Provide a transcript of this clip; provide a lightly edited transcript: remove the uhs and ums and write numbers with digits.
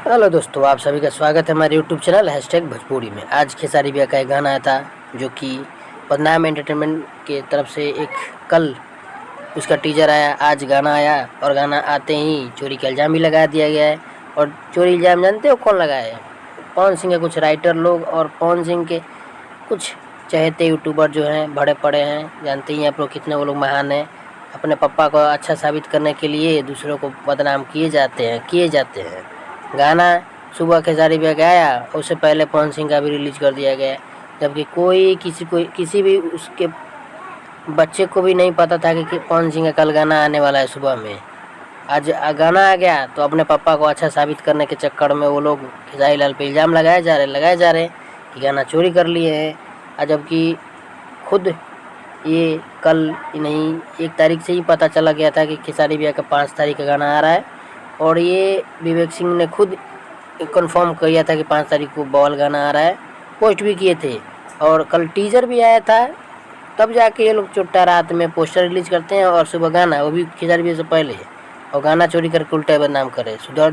Hello दोस्तों, आप सभी का स्वागत है हमारे यूट्यूब चैनल #भोजपुरी में। आज खेसारी भैया का एक गाना आया था जो कि बदनाम एंटरटेनमेंट के तरफ से कल उसका टीजर आया, आज गाना आया और गाना आते ही चोरी का इल्ज़ाम भी लगा दिया गया है। और चोरी इल्ज़ाम जानते हो कौन लगाया है? पवन सिंह के कुछ राइटर लोग और पवन सिंह के कुछ चहेते यूट्यूबर जो हैं, बड़े पड़े हैं। जानते ही हैं आप लोग कितने वो लोग महान हैं। अपने पापा को अच्छा साबित करने के लिए दूसरों को बदनाम किए जाते हैं। गाना सुबह खेसारी भैया का आया, उससे पहले पवन सिंह का भी रिलीज कर दिया गया, जबकि किसी भी उसके बच्चे को भी नहीं पता था कि पवन सिंह का कल गाना आने वाला है सुबह में। आज गाना आ गया तो अपने पापा को अच्छा साबित करने के चक्कर में वो लोग खेसारी लाल पे इल्ज़ाम लगाए जा रहे कि गाना चोरी कर लिए हैं। जबकि खुद ये कल नहीं 1 तारीख से ही पता चला गया था कि खेसारी भैया का 5 तारीख का गाना आ रहा है। और ये विवेक सिंह ने खुद कंफर्म किया था कि 5 तारीख को बवाल गाना आ रहा है, पोस्ट भी किए थे। और कल टीजर भी आया था, तब जाके ये लोग चुट्टा रात में पोस्टर रिलीज करते हैं और सुबह गाना, वो भी खेसारी भैया से पहले, और गाना चोरी करके उल्टा बदनाम करे। सुधर